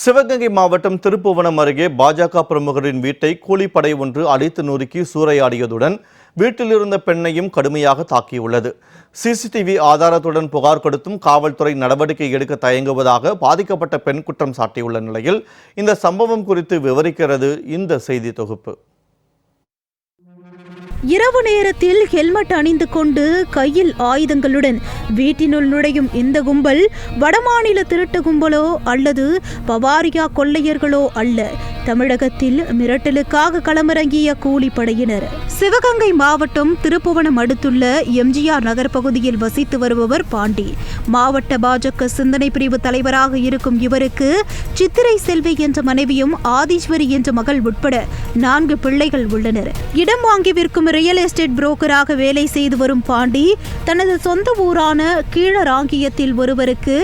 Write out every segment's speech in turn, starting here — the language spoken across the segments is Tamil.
சிவகங்கை மாவட்டம் திருப்புவனம் அருகே பாஜக பிரமுகரின் வீட்டை கூலிப்படை ஒன்று அடித்து நொறுக்கி சூறையாடியதுடன் வீட்டில் இருந்த பெண்ணையும் கடுமையாக தாக்கியுள்ளது. சிசிடிவி ஆதாரத்துடன் புகார் கொடுத்தும் காவல்துறை நடவடிக்கை எடுக்க தயங்குவதாக பாதிக்கப்பட்ட பெண் குற்றம் சாட்டியுள்ள நிலையில் இந்த சம்பவம் குறித்து விவரிக்கிறது இந்த செய்தி தொகுப்பு. இரவு நேரத்தில் ஹெல்மெட் அணிந்து கொண்டு கையில் ஆயுதங்களுடன் வீட்டினுள் நுழையும் இந்த கும்பல் வடமாநில திருட்டு கும்பலோ அல்லது பவாரியா கொள்ளையர்களோ அல்ல. தமிழகத்தில் மிரட்டலுக்காக களமிறங்கிய கூலிப்படையினர். சிவகங்கை மாவட்டம் திருப்புவனம் அடுத்துள்ள எம்ஜிஆர் நகர் பகுதியில் வசித்து வருபவர் பாண்டி. மாவட்ட பாஜக சிந்தனை பிரிவு தலைவராக இருக்கும் இவருக்கு சித்திரை செல்வி என்ற மனைவியும் ஆதீஸ்வரி என்ற மகள் உட்பட 4 பிள்ளைகள் உள்ளனர். இடம் வாங்கி விற்கும் ரியல் எஸ்டேட் புரோக்கராக வேலை செய்து வரும் பாண்டி தனது சொந்த ஊரான கீழராங்கியத்தில் ஒருவருக்கு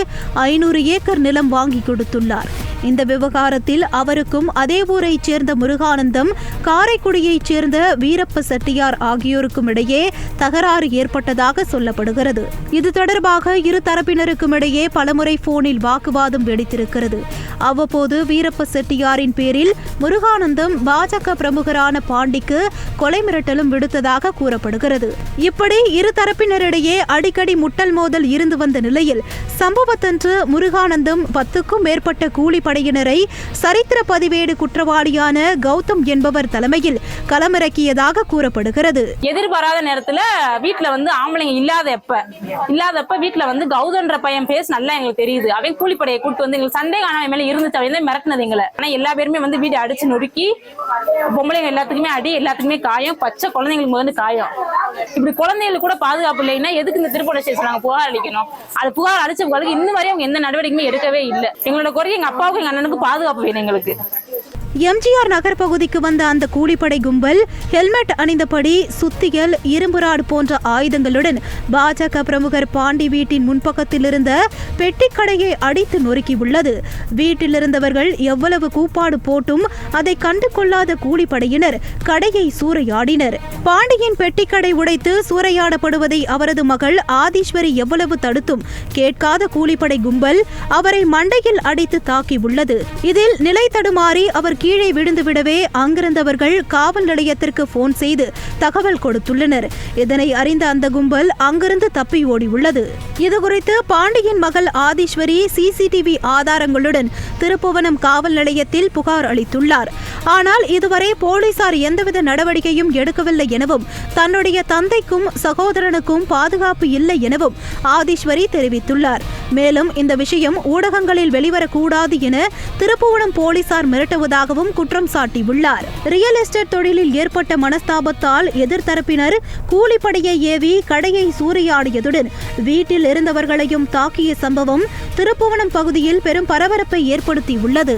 500 ஏக்கர் நிலம் வாங்கி கொடுத்துள்ளார். இந்த விவகாரத்தில் அவருக்கும் அதே ஊரைச் சேர்ந்த முருகானந்தம், காரைக்குடியைச் சேர்ந்த வீரப்ப செட்டியார் ஆகியோருக்கும் இடையே தகராறு ஏற்பட்டதாக சொல்லப்படுகிறது. இது தொடர்பாக இரு தரப்பினருக்கும் இடையே பலமுறை போனில் வாக்குவாதம் வெடித்திருக்கிறது. அவ்வப்போது வீரப்ப செட்டியாரின் பேரில் முருகானந்தம் பாஜக பிரமுகரான பாண்டிக்கு கொலை மிரட்டலும் விடுத்ததாக கூறப்படுகிறது. இப்படி இரு தரப்பினரிடையே அடிக்கடி முட்டல் மோதல் இருந்து வந்த நிலையில் சம்பவத்தன்று முருகானந்தம் 10க்கும் மேற்பட்ட கூலிப்படையினரை சரித்திர பதிவேடு குற்றவாளியான கௌதம் என்பவர் தலைமையில் களமிறக்கியதாக கூறப்படுகிறது. எதிர்பாராத நேரத்துல வீட்டுல ஆம்பளைங்க இல்லாதப்ப வீட்டுல கௌதம்ன்ற பையன் பேச நல்லா எங்களுக்கு தெரியுது. அவன் கூலிப்படையை கூட்டு எங்களுக்கு சண்டே காணாம மேல இருந்துச்சு மிரட்டினது எங்களை. ஆனா எல்லா பேருமே வீடு அடிச்சு நொறுக்கி பொம்பளைங்க எல்லாத்துக்குமே அடி, எல்லாத்துக்குமே காயம், பச்சை குழந்தைங்களுக்கு முதல்ல காயம். இப்படி குழந்தைங்களுக்கு கூட பாதுகாப்பு இல்லைன்னா எதுக்கு இந்த திருப்பூர் ஸ்டேஷன் நாங்க புகார் அளிக்கணும்? அது புகார் அளிச்ச பிறகு இன்னும் வரை அவங்க எந்த நடவடிக்கையுமே எடுக்கவே இல்லை. எங்களோட குறைக்கு எங்க அப்பாவுக்கும் எங்க அண்ணனுக்கு பாதுகாப்பு வேணும் எங்களுக்கு. எம்ஜிஆர் நகர் பகுதிக்கு வந்த அந்த கூலிப்படை கும்பல் ஹெல்மெட் அணிந்தபடி சுத்தியல், இரும்புராடு போன்ற ஆயுதங்களுடன் பாஜக பிரமுகர் பாண்டி வீட்டின் முன்பக்கத்தில் இருந்த பெட்டிக்கடையை அடித்து நொறுக்கியுள்ளது. வீட்டில் இருந்தவர்கள் எவ்வளவு கூப்பாடு போட்டும் அதை கண்டு கொள்ளாத கூலிப்படையினர் கடையை சூறையாடினர். பாண்டியின் பெட்டிக்கடை உடைத்து சூறையாடப்படுவதை அவரது மகள் ஆதீஸ்வரி எவ்வளவு தடுத்தும் கேட்காத கூலிப்படை கும்பல் அவரை மண்டையில் அடித்து தாக்கியுள்ளது. இதில் நிலை தடுமாறி அவர் கீழே விழுந்துவிடவே அங்கிருந்தவர்கள் காவல் நிலையத்திற்கு போன் செய்து தகவல் கொடுத்துள்ளனர். இதனை அறிந்த அந்த கும்பல் அங்கிருந்து தப்பி ஓடியுள்ளது. இதுகுறித்து பாண்டியின் மகள் ஆதீஸ்வரி சிசிடிவி ஆதாரங்களுடன் திருப்புவனம் காவல் நிலையத்தில் புகார் அளித்துள்ளார். ஆனால் இதுவரை போலீசார் எந்தவித நடவடிக்கையும் எடுக்கவில்லை எனவும் தன்னுடைய தந்தைக்கும் சகோதரனுக்கும் பாதுகாப்பு இல்லை எனவும் ஆதீஸ்வரி தெரிவித்துள்ளார். மேலும் இந்த விஷயம் ஊடகங்களில் வெளிவரக்கூடாது என திருப்புவனம் போலீசார் மிரட்டுவதாக குற்றம் சாட்டியுள்ளார். ரியல் எஸ்டேட் தொழிலில் ஏற்பட்ட மனஸ்தாபத்தால் எதிர்த்தரப்பினர் கூலிப்படையை ஏவி கடையை சூறையாடியதுடன் வீட்டில் இருந்தவர்களையும் தாக்கிய சம்பவம் திருப்புவனம் பகுதியில் பெரும் பரபரப்பை ஏற்படுத்தியுள்ளது.